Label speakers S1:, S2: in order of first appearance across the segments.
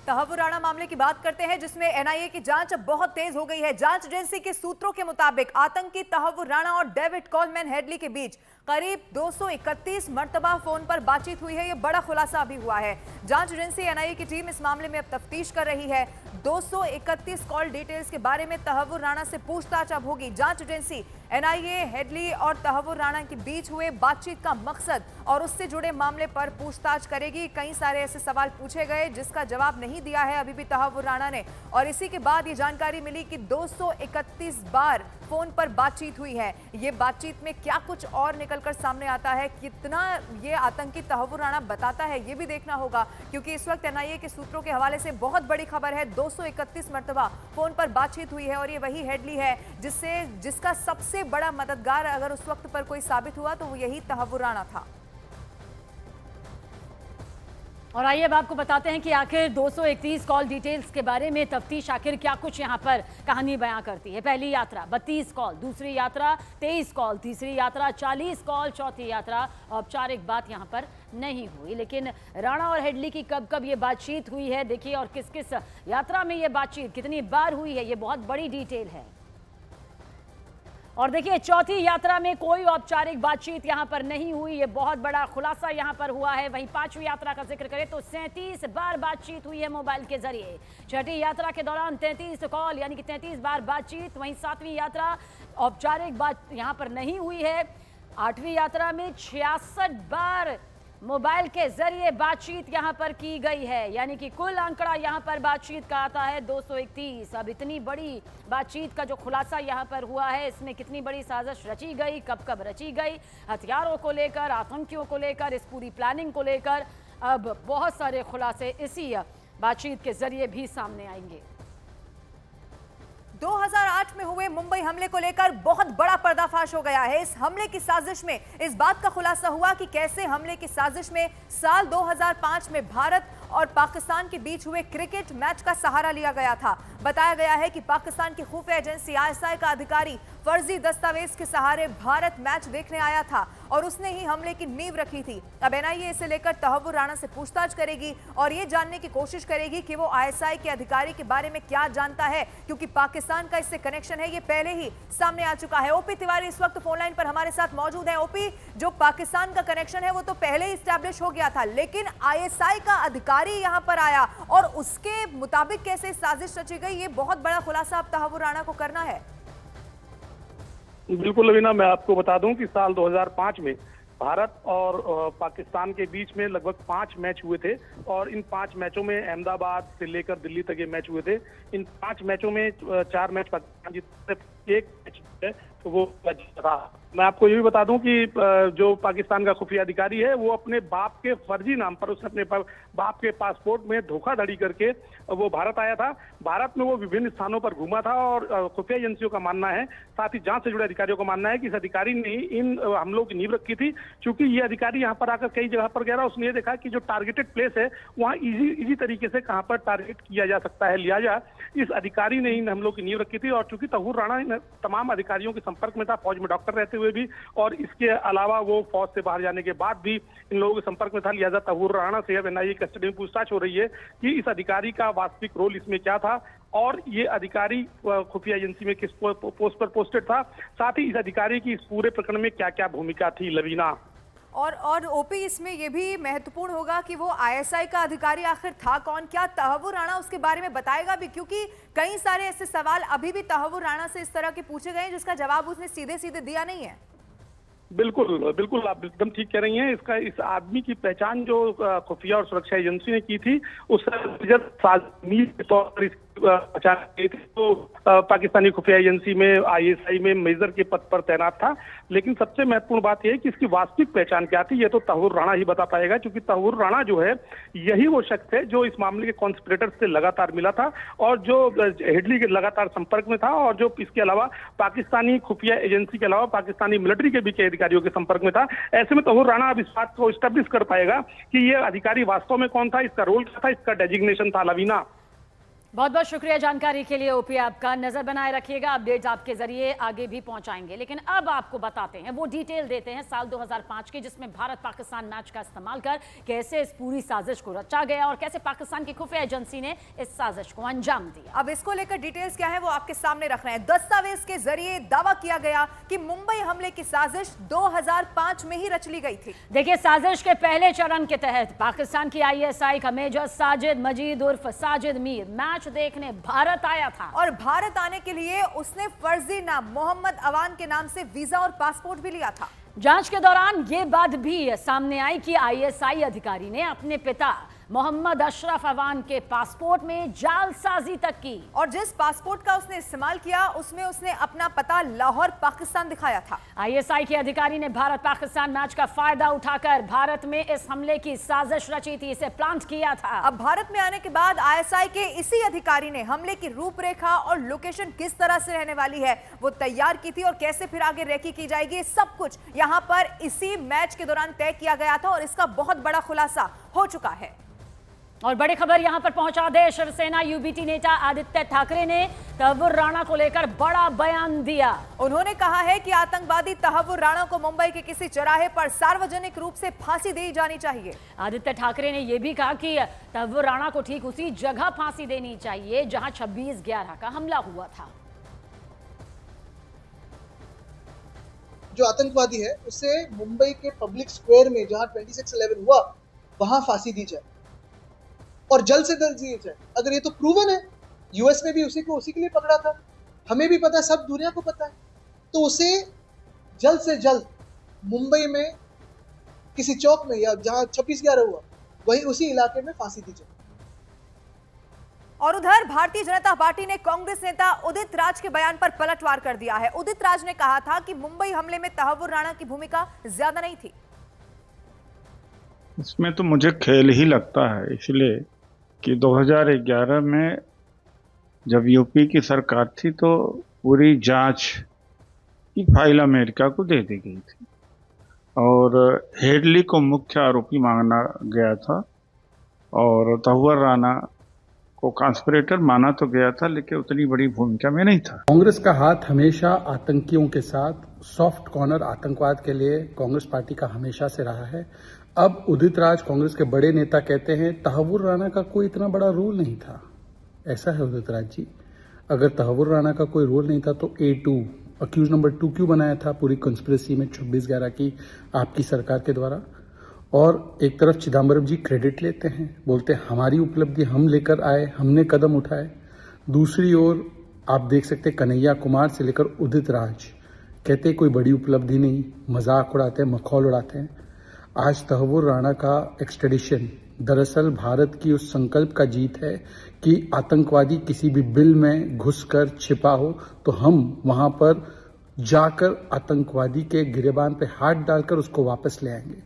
S1: तहव्वुर राणा मामले की बात करते हैं, जिसमें एनआईए की जांच अब बहुत तेज हो गई है। जांच एजेंसी के सूत्रों के मुताबिक आतंकी तहव्वुर राणा और डेविड कोलमैन हेडली के बीच करीब 231 मर्तबा फोन पर बातचीत हुई है। यह बड़ा खुलासा अभी हुआ है। जांच एजेंसी एनआईए की टीम इस मामले में अब तफ्तीश कर रही है। 231 कॉल डिटेल्स के बारे में तहव्वुर राणा से पूछताछ अब होगी। जांच एजेंसी एनआईए हेडली और तहव्वुर राणा के बीच हुए बातचीत का मकसद और उससे जुड़े मामले पर पूछताछ करेगी। कई सारे ऐसे सवाल पूछे गए जिसका जवाब नहीं दिया है अभी भी तहव्वुर राणा ने, और इसी के बाद ये जानकारी मिली कि 231 बार फोन पर बातचीत हुई है। ये बातचीत में क्या कुछ और निकलकर सामने आता है, कितना ये आतंकी तहव्वुर राणा बताता है, ये भी देखना होगा, क्योंकि इस वक्त एनआईए के सूत्रों के हवाले से बहुत बड़ी खबर है। 231 मर्तबा फोन पर बातचीत हुई है और ये वही हेडली है जिसका सबसे बड़ा मददगार अगर उस वक्त पर कोई साबित हुआ तो वो यही तहव्वुर राणा था।
S2: और आइए अब आपको बताते हैं कि आखिर 231 कॉल डिटेल्स के बारे में तफ्तीश आखिर क्या कुछ यहां पर कहानी बयां करती है। पहली यात्रा 32 कॉल, दूसरी यात्रा 23 कॉल, तीसरी यात्रा 40 कॉल, चौथी यात्रा औपचारिक बात यहां पर नहीं हुई। लेकिन राणा और हेडली की कब कब ये बातचीत हुई है देखिए, और किस किस यात्रा में ये बातचीत कितनी बार हुई है, ये बहुत बड़ी डिटेल है। और देखिए चौथी यात्रा में कोई औपचारिक बातचीत यहां पर नहीं हुई, ये बहुत बड़ा खुलासा यहां पर हुआ है। वहीं पांचवी यात्रा का जिक्र करें तो 37 बार बातचीत हुई है मोबाइल के जरिए। छठी यात्रा के दौरान 33 कॉल यानी कि 33 बार बातचीत। वहीं सातवीं यात्रा औपचारिक बात यहां पर नहीं हुई है। आठवीं यात्रा में 66 बार मोबाइल के जरिए बातचीत यहां पर की गई है, यानी कि कुल आंकड़ा यहां पर बातचीत का आता है 231। अब इतनी बड़ी बातचीत का जो खुलासा यहां पर हुआ है, इसमें कितनी बड़ी साजिश रची गई, कब कब रची गई, हथियारों को लेकर, आतंकियों को लेकर, इस पूरी प्लानिंग को लेकर अब बहुत सारे खुलासे इसी बातचीत के जरिए भी सामने आएंगे।
S1: 2008 में हुए मुंबई हमले को लेकर बहुत बड़ा पर्दाफाश हो गया है। इस हमले की साजिश में इस बात का खुलासा हुआ कि कैसे हमले की साजिश में साल 2005 में भारत और पाकिस्तान के बीच हुए क्रिकेट मैच का सहारा लिया गया था। बताया गया है कि पाकिस्तान की खुफिया एजेंसी आईएसआई का अधिकारी फर्जी दस्तावेज के सहारे भारत मैच देखने आया था और उसने ही हमले की नींव रखी थी। अब एनआईए इसे लेकर तहव्वुर राणा से पूछताछ करेगी और ये जानने की कोशिश करेगी कि वो आईएसआई के अधिकारी के बारे में क्या जानता है, क्योंकि पाकिस्तान का इससे कनेक्शन है, ये पहले ही सामने आ चुका है। ओपी तिवारी इस वक्त फोन लाइन पर हमारे साथ मौजूद है। ओपी, जो पाकिस्तान का कनेक्शन है वो तो पहले ही स्टैब्लिश हो गया था, लेकिन आईएसआई का अधिकारी यहां पर आया और उसके मुताबिक कैसे साजिश रची गई, ये बहुत बड़ा खुलासा अब तहव्वुर राणा को करना है।
S3: बिल्कुल लवीना, मैं आपको बता दूं कि साल 2005 में भारत और पाकिस्तान के बीच में लगभग 5 मैच हुए थे और इन 5 मैचों में अहमदाबाद से लेकर दिल्ली तक ये मैच हुए थे। इन 5 मैचों में 4 मैच पाकिस्तान जीते, एक मैच है तो वो रहा। मैं आपको ये भी बता दूं कि जो पाकिस्तान का खुफिया अधिकारी है वो अपने बाप के फर्जी नाम पर, उसने अपने बाप के पासपोर्ट में धोखाधड़ी करके वो भारत आया था। भारत में वो विभिन्न स्थानों पर घूमा था और खुफिया एजेंसियों का मानना है, साथ ही जांच से जुड़े अधिकारियों का मानना है कि इस अधिकारी ने इन हमलों की नींव रखी थी। चूंकि ये अधिकारी यहाँ पर आकर कई जगह पर गया, उसने ये देखा कि जो टारगेटेड प्लेस है वहाँ इजी तरीके से कहाँ पर टारगेट किया जा सकता है, लिहाजा इस अधिकारी ने इन हमलों की नींव रखी थी। और चूंकि तहव्वुर राणा तमाम अधिकारियों के संपर्क में था, फौज में डॉक्टर रहते हुए भी, और इसके अलावा वो फौज से बाहर जाने के बाद भी इन लोगों के संपर्क में था, लिहाजा तहव्वुर राणा से अब एनआईए कस्टडी में पूछताछ हो रही है कि इस अधिकारी का वास्तविक रोल इसमें क्या था और ये अधिकारी खुफिया एजेंसी में किस पोस्ट पर पोस्टेड था, साथ ही इस अधिकारी की इस पूरे प्रकरण में क्या क्या भूमिका थी। लवीना
S1: और ओपी, इसमें यह भी महत्वपूर्ण होगा कि वो आईएसआई का अधिकारी आखिर था कौन, क्या तहव्वुर राणा उसके बारे में बताएगा भी, क्योंकि कई सारे ऐसे सवाल अभी भी तहव्वुर राणा से इस तरह के पूछे गए जिसका जवाब उसने सीधे सीधे दिया नहीं है।
S3: बिल्कुल आप एकदम ठीक कह रही हैं। इस आदमी की पहचान जो खुफिया और सुरक्षा एजेंसी ने की थी, उस के तौर पर पहचान की थी, तो पाकिस्तानी खुफिया एजेंसी में आईएसआई में मेजर के पद पर तैनात था। लेकिन सबसे महत्वपूर्ण बात यह है कि इसकी वास्तविक पहचान क्या थी, ये तो तहव्वुर राणा ही बता पाएगा, क्योंकि तहव्वुर राणा जो है यही वो शख्स है जो इस मामले के कॉन्स्पिरेटर से लगातार मिला था और जो हेडली के लगातार संपर्क में था, और जो इसके अलावा पाकिस्तानी खुफिया एजेंसी के अलावा पाकिस्तानी मिलिट्री के भी कई अधिकारियों के संपर्क में था। ऐसे में तहव्वुर राणा अब इस बात को स्टैब्लिश कर पाएगा कि ये अधिकारी वास्तव में कौन था, इसका रोल क्या था, इसका डेजिग्नेशन था। लवीना
S2: बहुत बहुत शुक्रिया जानकारी के लिए ओपी। आपका नजर बनाए रखिएगा, अपडेट्स आपके जरिए आगे भी पहुंचाएंगे। लेकिन अब आपको बताते हैं, वो डिटेल देते हैं साल 2005 की, जिसमें भारत पाकिस्तान मैच का इस्तेमाल कर कैसे इस पूरी साजिश को रचा गया और कैसे पाकिस्तान की खुफिया एजेंसी ने इस साजिश को अंजाम दिया।
S1: अब इसको लेकर डिटेल्स क्या है वो आपके सामने रख रहे हैं। दस्तावेज के जरिए दावा किया गया कि मुंबई हमले की साजिश 2005 में ही रच ली गई थी।
S2: देखिए, साजिश के पहले चरण के तहत पाकिस्तान की ISI का मेजर साजिद मजीद उर्फ साजिद मीर मैच देखने भारत आया था
S1: और भारत आने के लिए उसने फर्जी नाम मोहम्मद अवान के नाम से वीजा और पासपोर्ट भी लिया था।
S2: जांच के दौरान ये बात भी सामने आई कि ISI अधिकारी ने अपने पिता मोहम्मद अशरफ अवान के पासपोर्ट में जालसाजी तक की
S1: और जिस पासपोर्ट का उसने इस्तेमाल किया उसमें उसने अपना पता लाहौर पाकिस्तान दिखाया था।
S2: ISI के अधिकारी ने भारत पाकिस्तान मैच का फायदा उठाकर भारत में इस हमले की साजिश रची थी, इसे प्लांट किया था।
S1: अब भारत में आने के बाद ISI के इसी अधिकारी ने हमले की रूपरेखा और लोकेशन किस तरह से रहने वाली है वो तैयार की थी और कैसे फिर आगे रेकी की जाएगी, सब कुछ यहां पर इसी मैच के दौरान तय किया गया था और इसका बहुत बड़ा खुलासा हो चुका है।
S2: और बड़ी खबर यहां पर पहुंचा दे, शिवसेना UBT नेता आदित्य ठाकरे ने तहव्वुर राणा को लेकर बड़ा बयान दिया।
S1: उन्होंने कहा है कि आतंकवादी तहव्वुर राणा को मुंबई के किसी चौराहे पर सार्वजनिक रूप से फांसी दी जानी चाहिए।
S2: आदित्य ठाकरे ने यह भी कहा कि तहव्वुर राणा को ठीक उसी जगह फांसी देनी चाहिए जहां 26/11 का हमला हुआ था।
S4: जो आतंकवादी है उसे मुंबई के पब्लिक स्क्वायर में जहां 26/11 हुआ वहां फांसी दी जाए और जल्द से जल्द दी जाए। अगर ये तो प्रूवन है, US में भी उसी के लिए पकड़ा था, हमें भी पता है, सब दुनिया को पता है, तो उसे जल्द से जल्द मुंबई में किसी चौक में या जहां 26/11 हुआ वही उसी इलाके में फांसी दी जाए।
S1: और उधर भारतीय जनता पार्टी ने कांग्रेस नेता उदित राज के बयान पर पलटवार कर दिया है। उदित राज ने कहा था कि मुंबई हमले में तहव्वुर राणा की भूमिका ज्यादा नहीं थी।
S5: इसमें तो मुझे खेल ही लगता है, इसलिए कि 2011 में जब यूपी की सरकार थी तो पूरी जांच की फाइल अमेरिका को दे दी गई थी और हेडली को मुख्य आरोपी माना गया था और तहव्वुर राणा को कॉन्स्पिरेटर माना तो गया था, लेकिन उतनी बड़ी भूमिका में नहीं था।
S6: कांग्रेस का हाथ हमेशा आतंकियों के साथ, सॉफ्ट कॉर्नर आतंकवाद के लिए कांग्रेस पार्टी का हमेशा से रहा है। अब उदित राज कांग्रेस के बड़े नेता कहते हैं तहव्वुर राणा का कोई इतना बड़ा रोल नहीं था। ऐसा है उदित राज जी, अगर तहव्वुर राणा का कोई रोल नहीं था तो A2 अक्यूज नंबर 2 क्यों बनाया था पूरी कंस्पिरेसी में 26/11 की आपकी सरकार के द्वारा? और एक तरफ चिदम्बरम जी क्रेडिट लेते हैं, बोलते हैं हमारी उपलब्धि हम लेकर आए, हमने कदम उठाए। दूसरी ओर आप देख सकते कन्हैया कुमार से लेकर उदित राज कहते कोई बड़ी उपलब्धि नहीं, मजाक उड़ाते हैं, मखौल उड़ाते हैं। आज तहव्वुर राणा का एक्सट्रेडिशन दरअसल भारत की उस संकल्प का जीत है कि आतंकवादी किसी भी बिल में घुसकर छिपा हो तो हम वहां पर जाकर आतंकवादी के गिरेबान पे हाथ डालकर उसको वापस ले आएंगे।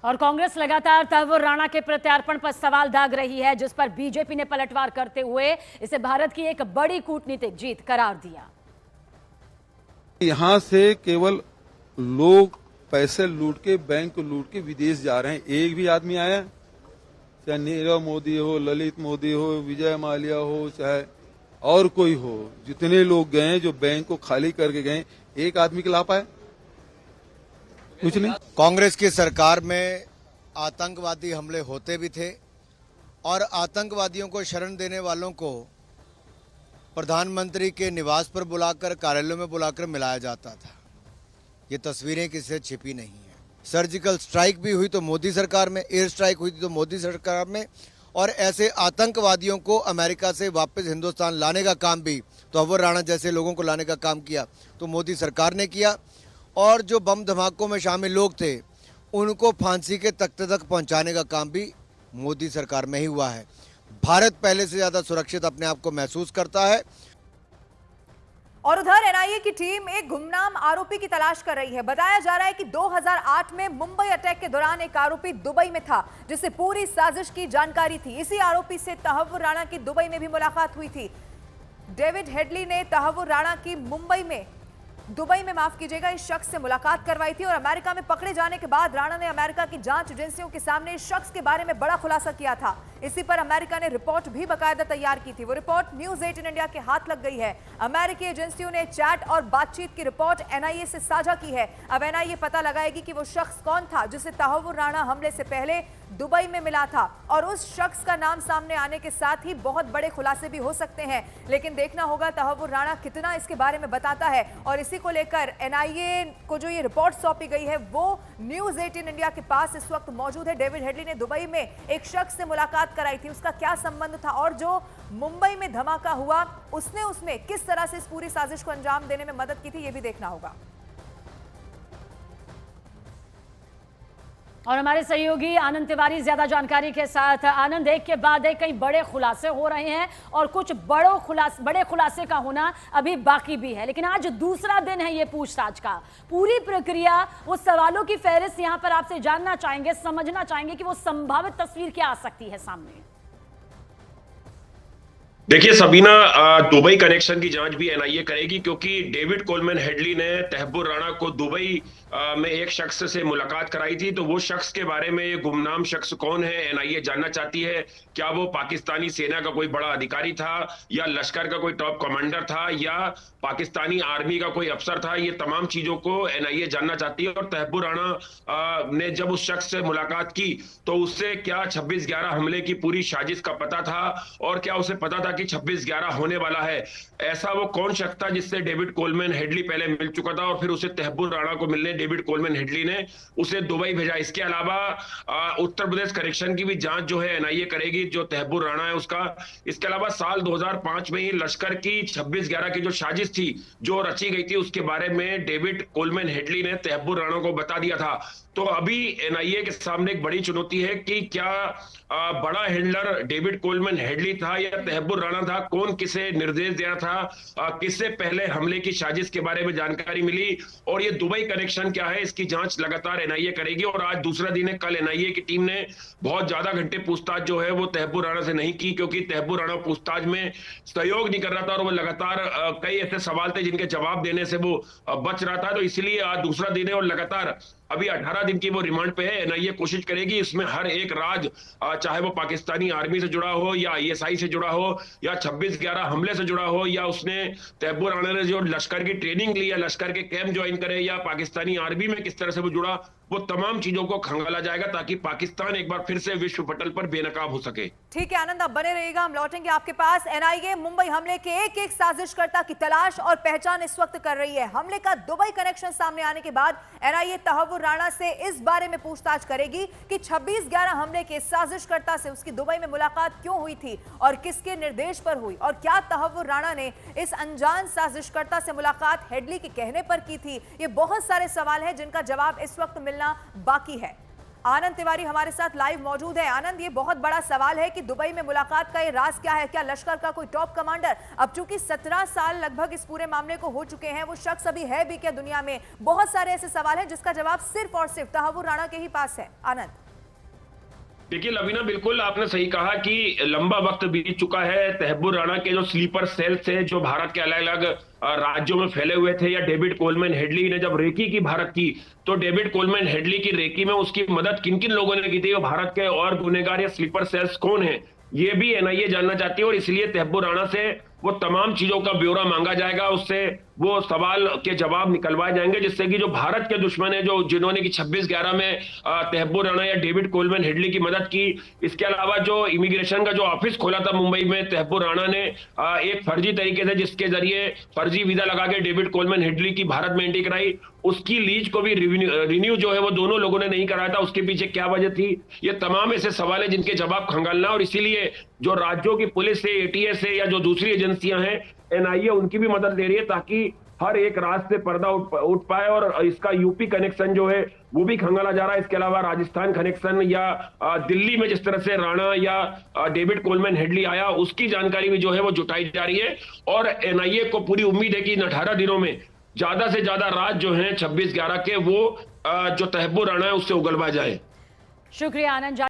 S2: और कांग्रेस लगातार तहव्वुर राणा के प्रत्यार्पण पर सवाल दाग रही है, जिस पर बीजेपी ने पलटवार करते हुए इसे भारत की एक बड़ी कूटनीतिक जीत करार दिया।
S7: यहां से केवल लोग पैसे लूट के, बैंक लूट के विदेश जा रहे हैं। एक भी आदमी आया, चाहे नीरव मोदी हो, ललित मोदी हो, विजय माल्या हो, चाहे और कोई हो, जितने लोग गए जो बैंक को खाली करके गए, एक आदमी के ला पाए? कुछ नहीं।
S8: कांग्रेस की सरकार में आतंकवादी हमले होते भी थे और आतंकवादियों को शरण देने वालों को प्रधानमंत्री के निवास पर बुलाकर, कार्यालयों में बुलाकर मिलाया जाता था। ये तस्वीरें किसी से छिपी नहीं है। सर्जिकल स्ट्राइक भी हुई तो मोदी सरकार में, एयर स्ट्राइक हुई थी तो मोदी सरकार में, और ऐसे आतंकवादियों को अमेरिका से वापस हिंदुस्तान लाने का काम भी, तहव्वुर राणा जैसे लोगों को लाने का काम किया तो मोदी सरकार ने किया। और जो बम धमाकों में शामिल लोग थे उनको फांसी के तख्ते तक पहुंचाने का काम भी मोदी सरकार में ही हुआ है। भारत पहले से ज्यादा सुरक्षित अपने आप को महसूस करता है।
S1: और उधर NIA की टीम एक गुमनाम आरोपी की तलाश कर रही है। बताया जा रहा है कि 2008 में मुंबई अटैक के दौरान एक आरोपी दुबई में था जिसे पूरी साजिश की जानकारी थी। इसी आरोपी से तहव्वुर राणा की दुबई में भी मुलाकात हुई थी। डेविड हेडली ने तहव्वुर राणा की मुंबई में दुबई में, माफ कीजिएगा, इस शख्स से मुलाकात करवाई थी और अमेरिका में पकड़े जाने के बाद राणा ने अमेरिका की जांच एजेंसियों के सामने इस शख्स के बारे में बड़ा खुलासा किया था। इसी पर अमेरिका ने रिपोर्ट भी बाकायदा तैयार की थी। वो रिपोर्ट न्यूज 18 इंडिया के हाथ लग गई है। अमेरिकी एजेंसियों ने चैट और बातचीत की रिपोर्ट एनआईए से साझा की है। अब एनआईए पता लगाएगी कि वो शख्स कौन था जिसे तहव्वुर राणा हमले से पहले दुबई में मिला था, और उस शख्स का नाम सामने आने के साथ ही बहुत बड़े खुलासे भी हो सकते हैं। लेकिन देखना होगा तहव्वुर राणा कितना इसके बारे में बताता है। और इसी को लेकर एनआईए को जो ये रिपोर्ट सौंपी गई है वो न्यूज 18 इंडिया के पास इस वक्त मौजूद है। डेविड हेडली ने दुबई में एक शख्स से मुलाकात कराई थी, उसका क्या संबंध था, और जो मुंबई में धमाका हुआ उसने उसमें किस तरह से इस पूरी साजिश को अंजाम देने में मदद की थी, ये भी देखना होगा।
S2: और हमारे सहयोगी आनंद तिवारी ज्यादा जानकारी के साथ। आनंद, एक के बाद एक कई बड़े खुलासे हो रहे हैं और कुछ बड़े खुलासे का होना अभी बाकी भी है, लेकिन आज दूसरा दिन है ये पूछताछ का। पूरी प्रक्रिया, वो सवालों की फहरिस्त यहां पर आपसे जानना चाहेंगे, समझना चाहेंगे कि वो संभावित तस्वीर क्या आ सकती है सामने।
S9: देखिए सबीना, दुबई कनेक्शन की जांच भी एनआईए करेगी, क्योंकि डेविड कोलमैन हेडली ने तहव्वुर राणा को दुबई में एक शख्स से मुलाकात कराई थी। तो वो शख्स के बारे में, ये गुमनाम शख्स कौन है, एनआईए जानना चाहती है। क्या वो पाकिस्तानी सेना का कोई बड़ा अधिकारी था, या लश्कर का कोई टॉप कमांडर था, या पाकिस्तानी आर्मी का कोई अफसर था, ये तमाम चीजों को एनआईए जानना चाहती है। और तहव्वुर राणा ने जब उस शख्स से मुलाकात की तो उससे क्या 26/11 हमले की पूरी साजिश का पता था, और क्या उसे पता था कि 26/11 होने वाला है। ऐसा वो कौन शख्स था जिससे डेविड कोलमैन हेडली पहले मिल चुका था और फिर उसे तहव्वुर राणा को मिलने डेविड कोलमैन हेडली ने उसे दुबई भेजा। इसके अलावा उत्तर प्रदेश कनेक्शन की भी जांच जो है एनआईए करेगी, जो तहव्वुर राणा है उसका। इसके अलावा साल 2005 में ही लश्कर की 26/11 की जो साजिश थी, जो रची गई थी, उसके बारे में डेविड कोलमैन हेडली ने तहव्वुर राणा को बता दिया था। तो अभी एनआईए के सामने एक बड़ी चुनौती है कि क्या बड़ा हैंडलर डेविड कोलमैन हेडली था या तहव्वुर राणा था, कौन किसे निर्देश दिया था, किससे पहले हमले की साजिश के बारे में जानकारी मिली, और ये दुबई कनेक्शन क्या है, इसकी जांच लगातार एनआईए करेगी। और आज दूसरा दिन है। कल एनआईए की टीम ने बहुत ज्यादा घंटे पूछताछ जो है वो तहव्वुर राणा से नहीं की, क्योंकि तहव्वुर राणा पूछताछ में सहयोग नहीं कर रहा था और वो लगातार कई ऐसे सवाल थे जिनके जवाब देने से वो बच रहा था। तो इसलिए आज दूसरा दिन है और लगातार अभी 18 दिन की वो रिमांड पे है। एनआईए कोशिश करेगी इसमें हर एक राज, चाहे वो पाकिस्तानी आर्मी से जुड़ा हो, या आईएसआई से जुड़ा हो, या 26/11 हमले से जुड़ा हो, या उसने तहव्वुर राणा ने जो लश्कर की ट्रेनिंग ली, या लश्कर के कैंप ज्वाइन करे, या पाकिस्तानी आर्मी में किस तरह से वो जुड़ा, वो तमाम चीजों को खंगाला जाएगा ताकि पाकिस्तान एक बार फिर से विश्व पटल पर बेनकाब हो सके।
S1: ठीक है आनंद, आप बने रहिएगा, हम लौटेंगे आपके पास। एनआईए मुंबई हमले के एक एक साजिशकर्ता की तलाश और पहचान इस वक्त कर रही है। हमले का दुबई कनेक्शन सामने आने के बाद एनआईए तहव्वुर राणा से इस बारे में पूछताछ करेगी कि 26/11 हमले के साजिशकर्ता से उसकी दुबई में मुलाकात क्यों हुई थी और किसके निर्देश पर हुई, और क्या तहव्वुर राणा ने इस अनजान साजिशकर्ता से मुलाकात हेडली के कहने पर की थी। ये बहुत सारे सवाल हैं जिनका जवाब इस वक्त मिलना बाकी है। आनंद तिवारी हमारे साथ लाइव मौजूद है। आनंद, ये बहुत बड़ा सवाल है कि दुबई में मुलाकात का ये राज क्या है। क्या लश्कर का कोई टॉप कमांडर, अब चूंकि 17 साल लगभग इस पूरे मामले को हो चुके हैं, वो शख्स अभी है भी क्या दुनिया में? बहुत सारे ऐसे सवाल हैं जिसका जवाब सिर्फ और सिर्फ तहव्वुर राणा के ही पास है। आनंद,
S9: देखिए लवीना, बिल्कुल आपने सही कहा कि लंबा वक्त बीत चुका है। तहव्वुर राणा के जो स्लीपर सेल थे, जो भारत के अलग अलग राज्यों में फैले हुए थे, या डेविड कोलमैन हेडली ने जब रेकी की भारत की, तो डेविड कोलमैन हेडली की रेकी में उसकी मदद किन किन लोगों ने की थी, और भारत के और गुनहगार या स्लीपर सेल्स कौन है, ये भी एनआईए जानना चाहती है। और इसलिए तहव्वुर राणा से वो तमाम चीजों का ब्यौरा मांगा जाएगा, उससे वो सवाल के जवाब निकलवाए जाएंगे, जिससे कि जो भारत के दुश्मन है, जो जिन्होंने कि 26/11 में तहव्वुर राणा या डेविड कोलमैन हेडली की मदद की। इसके अलावा जो इमिग्रेशन का जो ऑफिस खोला था मुंबई में तहव्वुर राणा ने एक फर्जी तरीके से, जिसके जरिए फर्जी वीजा लगा के डेविड कोलमैन हेडली की भारत में एंट्री कराई, उसकी लीज को भी रिन्यू जो है वो दोनों लोगों ने नहीं कराया था। उसके पीछे क्या वजह थी, ये तमाम ऐसे सवाल है जिनके जवाब खंगालना। और इसीलिए जो राज्यों की पुलिस है, एटीएस है, या जो दूसरी एजेंसियां हैं, एनआईए उनकी भी मदद ले रही है ताकि हर एक राज से पर्दा उठ पाए। और इसका यूपी कनेक्शन जो है वो भी खंगाला जा रहा है। इसके अलावा राजस्थान कनेक्शन, या दिल्ली में जिस तरह से राणा या डेविड कोलमैन हेडली आया, उसकी जानकारी भी जो है वो जुटाई जा रही है। और एनआईए को पूरी उम्मीद है कि इन 18 दिनों में ज्यादा से ज्यादा राज जो हैं 26/11 के, वो जो तहव्वुर राणा है उससे उगलवा जाए।
S2: शुक्रिया आनंद।